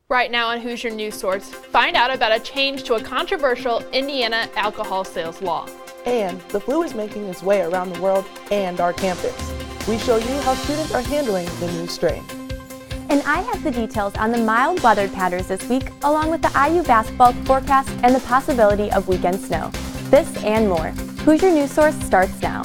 Right now on Hoosier News Source, find out about a change to a controversial Indiana alcohol sales law. And the flu is making its way around the world and our campus. We show you how students are handling the new strain. And I have the details on the mild weather patterns this week, along with the IU basketball forecast and the possibility of weekend snow. This and more. Hoosier News Source starts now.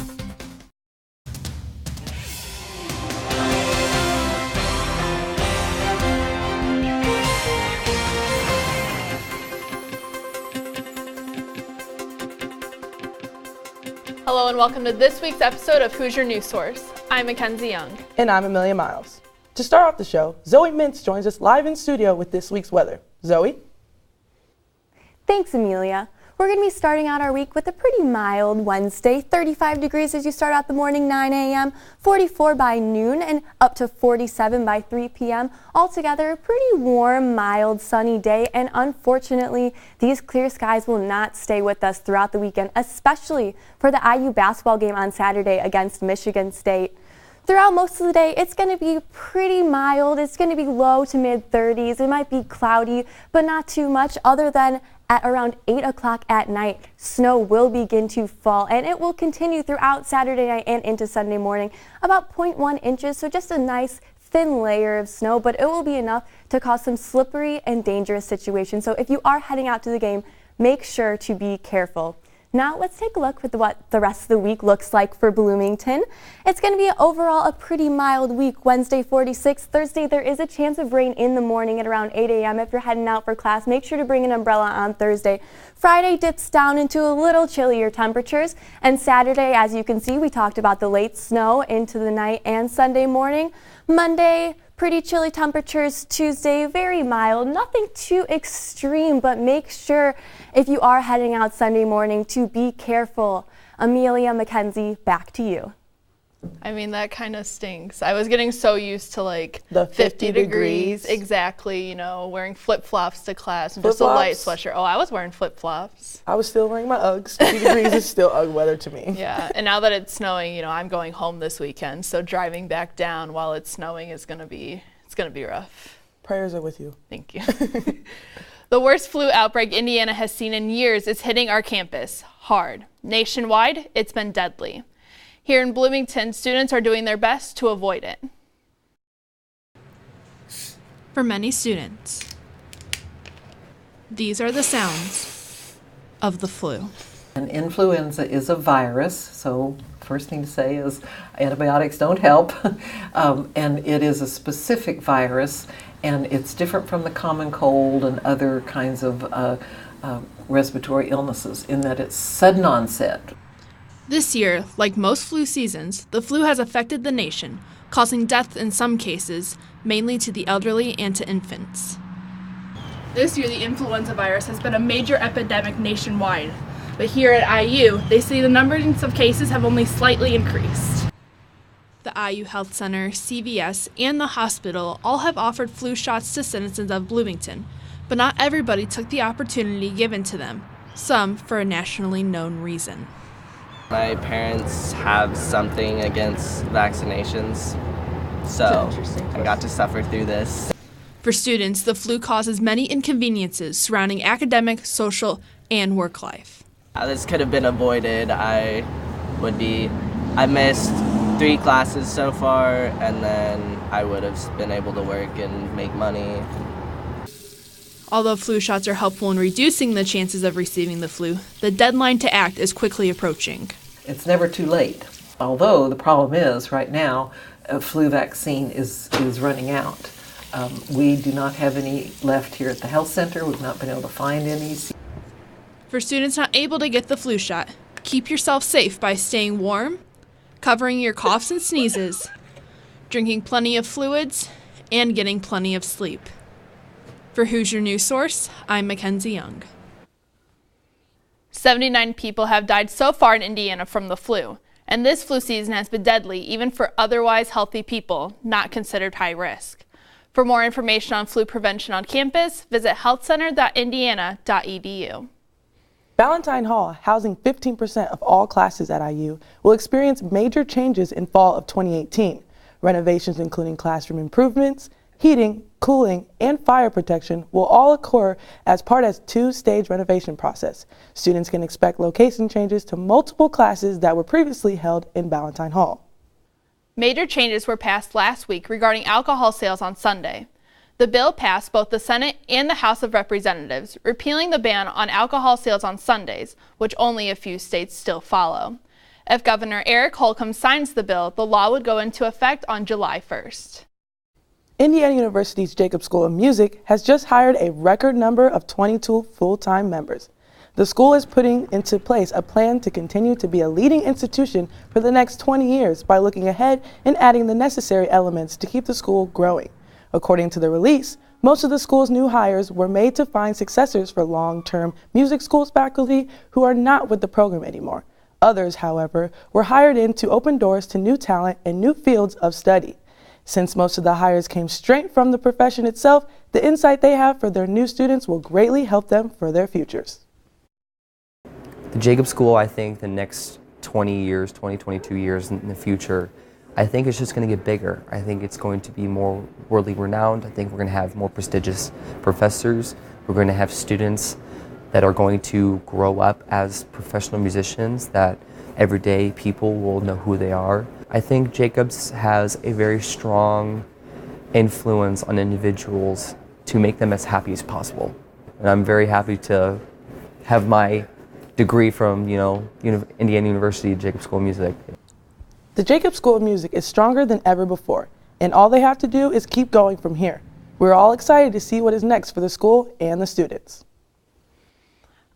Hello and welcome to this week's episode of Hoosier News Source. I'm Mackenzie Young. And I'm Amelia Miles. To start off the show, Zoe Mintz joins us live in studio with this week's weather. Zoe? Thanks, Amelia. We're going to be starting out our week with a pretty mild Wednesday, 35 degrees as you start out the morning, 9 a.m., 44 by noon, and up to 47 by 3 p.m. Altogether, a pretty warm, mild, sunny day, and unfortunately, these clear skies will not stay with us throughout the weekend, especially for the IU basketball game on Saturday against Michigan State. Throughout most of the day, it's going to be pretty mild. It's going to be low to mid 30s. It might be cloudy, but not too much, other than at around 8 o'clock at night, snow will begin to fall, and it will continue throughout Saturday night and into Sunday morning, about 0.1 inches, so just a nice thin layer of snow, but it will be enough to cause some slippery and dangerous situations. So if you are heading out to the game, make sure to be careful. Now let's take a look at what the rest of the week looks like for Bloomington. It's going to be overall a pretty mild week. Wednesday 46, Thursday there is a chance of rain in the morning at around 8 a.m. If you're heading out for class, make sure to bring an umbrella on Thursday. Friday dips down into a little chillier temperatures, and Saturday, as you can see, we talked about the late snow into the night and Sunday morning. Monday, pretty chilly temperatures. Tuesday, very mild, nothing too extreme, but make sure if you are heading out Sunday morning to be careful. Amelia, Mackenzie, back to you. I mean, that kind of stinks. I was getting so used to like The 50 degrees. Exactly, you know, wearing flip-flops to class and just a light sweatshirt. Oh, I was wearing flip-flops. I was still wearing my Uggs. 50 degrees is still Ugg weather to me. Yeah, and now that it's snowing, you know, I'm going home this weekend, so driving back down while it's snowing is going to be rough. Prayers are with you. Thank you. The worst flu outbreak Indiana has seen in years is hitting our campus hard. Nationwide, it's been deadly. Here in Bloomington, students are doing their best to avoid it. For many students, these are the sounds of the flu. And influenza is a virus, so first thing to say is antibiotics don't help. And it is a specific virus, and it's different from the common cold and other kinds of respiratory illnesses in that it's sudden onset. This year, like most flu seasons, the flu has affected the nation, causing death in some cases, mainly to the elderly and to infants. This year, the influenza virus has been a major epidemic nationwide. But here at IU, they say the numbers of cases have only slightly increased. The IU Health Center, CVS, and the hospital all have offered flu shots to citizens of Bloomington, but not everybody took the opportunity given to them, some for a nationally known reason. My parents have something against vaccinations, so I got to suffer through this. For students, the flu causes many inconveniences surrounding academic, social, and work life. This could have been avoided. I missed 3 classes so far, and then I would have been able to work and make money. Although flu shots are helpful in reducing the chances of receiving the flu, the deadline to act is quickly approaching. It's never too late. Although the problem is right now a flu vaccine is running out. We do not have any left here at the health center. We've not been able to find any. For students not able to get the flu shot, keep yourself safe by staying warm, covering your coughs and sneezes, drinking plenty of fluids, and getting plenty of sleep. For Hoosier News Source, I'm Mackenzie Young. 79 people have died so far in Indiana from the flu, and this flu season has been deadly even for otherwise healthy people not considered high risk. For more information on flu prevention on campus, visit healthcenter.indiana.edu. Ballentine Hall, housing 15% of all classes at IU, will experience major changes in fall of 2018. Renovations including classroom improvements, heating, cooling, and fire protection will all occur as part of a two-stage renovation process. Students can expect location changes to multiple classes that were previously held in Ballentine Hall. Major changes were passed last week regarding alcohol sales on Sunday. The bill passed both the Senate and the House of Representatives, repealing the ban on alcohol sales on Sundays, which only a few states still follow. If Governor Eric Holcomb signs the bill, the law would go into effect on July 1st. Indiana University's Jacobs School of Music has just hired a record number of 22 full-time members. The school is putting into place a plan to continue to be a leading institution for the next 20 years by looking ahead and adding the necessary elements to keep the school growing. According to the release, most of the school's new hires were made to find successors for long-term music schools faculty who are not with the program anymore. Others, however, were hired in to open doors to new talent and new fields of study. Since most of the hires came straight from the profession itself, the insight they have for their new students will greatly help them for their futures. The Jacobs School, I think the next 20 years, 22 years in the future, I think it's just going to get bigger. I think it's going to be more worldly renowned. I think we're going to have more prestigious professors. We're going to have students that are going to grow up as professional musicians, that everyday people will know who they are. I think Jacobs has a very strong influence on individuals to make them as happy as possible. And I'm very happy to have my degree from, Indiana University Jacobs School of Music. The Jacobs School of Music is stronger than ever before, and all they have to do is keep going from here. We're all excited to see what is next for the school and the students.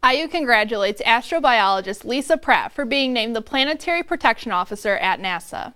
IU congratulates astrobiologist Lisa Pratt for being named the Planetary Protection Officer at NASA.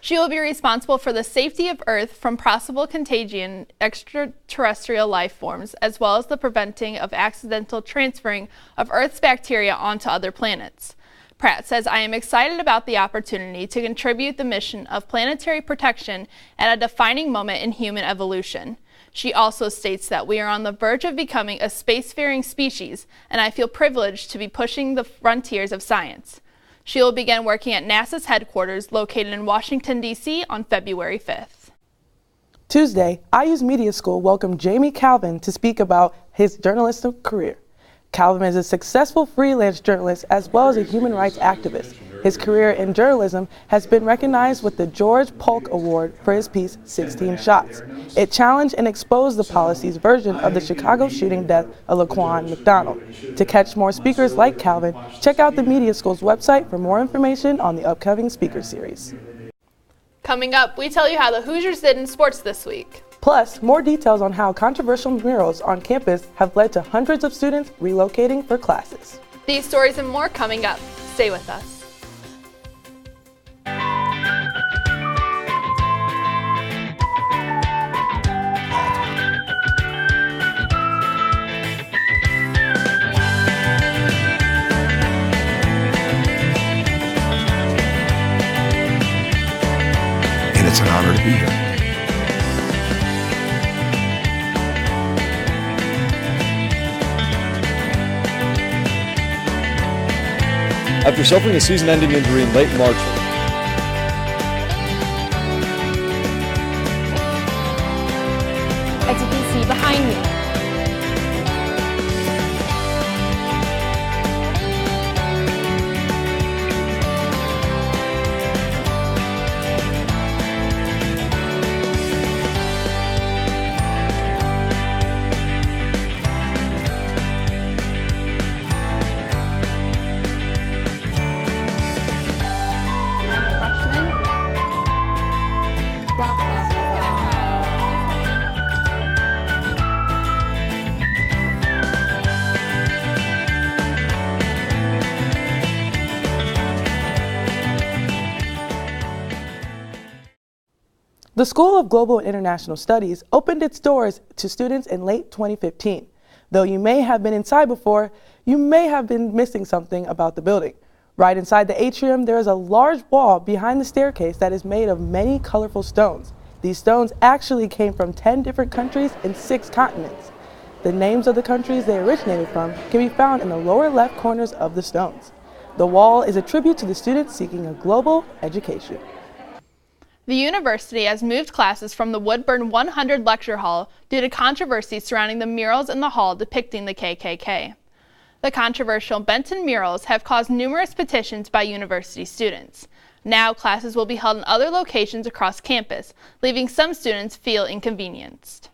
She will be responsible for the safety of Earth from possible contagion extraterrestrial life forms, as well as the preventing of accidental transferring of Earth's bacteria onto other planets. Pratt says, "I am excited about the opportunity to contribute the mission of planetary protection at a defining moment in human evolution." She also states that we are on the verge of becoming a spacefaring species, and I feel privileged to be pushing the frontiers of science. She will begin working at NASA's headquarters located in Washington, D.C. on February 5th. Tuesday, IU's Media School welcomed Jamie Calvin to speak about his journalistic career. Calvin is a successful freelance journalist as well as a human rights activist. His career in journalism has been recognized with the George Polk Award for his piece 16 Shots. It challenged and exposed the policy's version of the Chicago shooting death of Laquan McDonald. To catch more speakers like Calvin, check out the Media School's website for more information on the upcoming speaker series. Coming up, we tell you how the Hoosiers did in sports this week. Plus, more details on how controversial murals on campus have led to hundreds of students relocating for classes. These stories and more coming up. Stay with us. And it's an honor to be here. After suffering a season-ending injury in late March, As you can see behind me. The School of Global and International Studies opened its doors to students in late 2015. Though you may have been inside before, you may have been missing something about the building. Right inside the atrium, there is a large wall behind the staircase that is made of many colorful stones. These stones actually came from 10 different countries and 6 continents. The names of the countries they originated from can be found in the lower left corners of the stones. The wall is a tribute to the students seeking a global education. The university has moved classes from the Woodburn 100 lecture hall due to controversy surrounding the murals in the hall depicting the KKK. The controversial Benton murals have caused numerous petitions by university students. Now classes will be held in other locations across campus, leaving some students feel inconvenienced.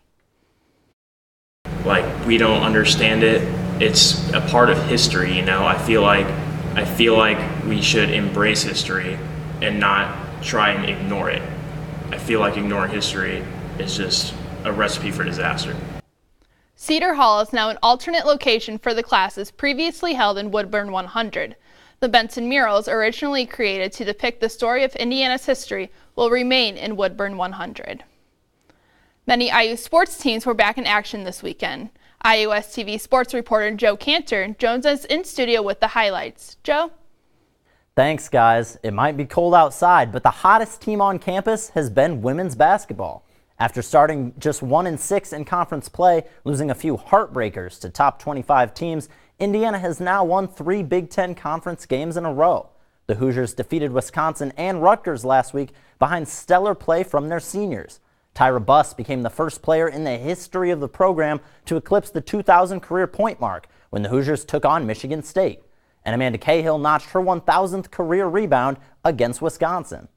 Like, we don't understand it. It's a part of history, you know. I feel like we should embrace history and not try and ignore it. I feel like ignoring history is just a recipe for disaster. Cedar Hall is now an alternate location for the classes previously held in Woodburn 100. The Benton murals, originally created to depict the story of Indiana's history, will remain in Woodburn 100. Many IU sports teams were back in action this weekend. IUS TV sports reporter Joe Cantor joins us in studio with the highlights. Joe? Thanks, guys. It might be cold outside, but the hottest team on campus has been women's basketball. After starting just 1-6 in conference play, losing a few heartbreakers to top 25 teams, Indiana has now won 3 Big Ten conference games in a row. The Hoosiers defeated Wisconsin and Rutgers last week behind stellar play from their seniors. Tyra Buss became the first player in the history of the program to eclipse the 2,000 career point mark when the Hoosiers took on Michigan State. And Amanda Cahill notched her 1,000th career rebound against Wisconsin.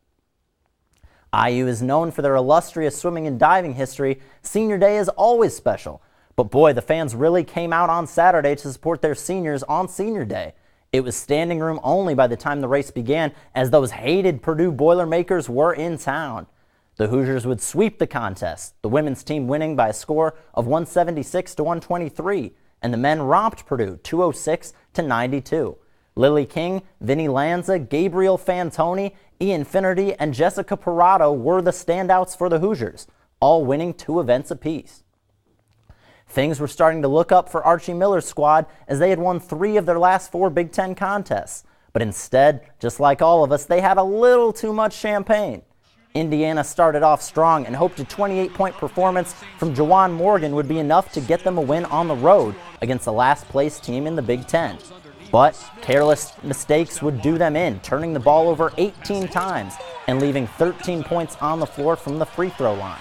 IU is known for their illustrious swimming and diving history. Senior Day is always special. But boy, the fans really came out on Saturday to support their seniors on Senior Day. It was standing room only by the time the race began, as those hated Purdue Boilermakers were in town. The Hoosiers would sweep the contest, the women's team winning by a score of 176 to 123, and the men romped Purdue 206 to 92. Lily King, Vinnie Lanza, Gabriel Fantoni, Ian Finnerty, and Jessica Parado were the standouts for the Hoosiers, all winning 2 events apiece. Things were starting to look up for Archie Miller's squad as they had won 3 of their last 4 Big Ten contests. But instead, just like all of us, they had a little too much champagne. Indiana started off strong and hoped a 28-point performance from Jawan Morgan would be enough to get them a win on the road against the last-place team in the Big Ten. But careless mistakes would do them in, turning the ball over 18 times and leaving 13 points on the floor from the free throw line.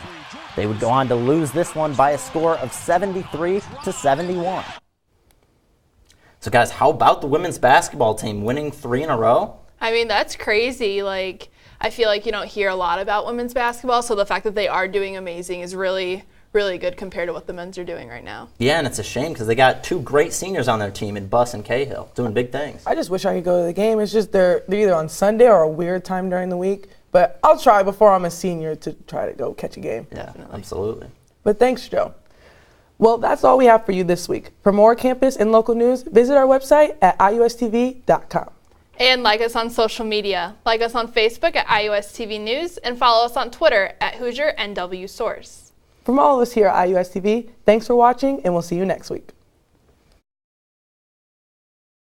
They would go on to lose this one by a score of 73 to 71. So guys, how about the women's basketball team winning 3 in a row? I mean, that's crazy. Like, I feel like you don't hear a lot about women's basketball, so the fact that they are doing amazing is really good compared to what the men's are doing right now. Yeah, and it's a shame because they got 2 great seniors on their team in Buss and Cahill doing big things. I just wish I could go to the game. It's just they're either on Sunday or a weird time during the week. But I'll try before I'm a senior to try to go catch a game. Yeah, absolutely. But thanks, Joe. Well, that's all we have for you this week. For more campus and local news, visit our website at iustv.com. And like us on social media. Like us on Facebook at IUSTV News and follow us on Twitter at Hoosier NW Source. From all of us here at IUSTV, thanks for watching, and we'll see you next week.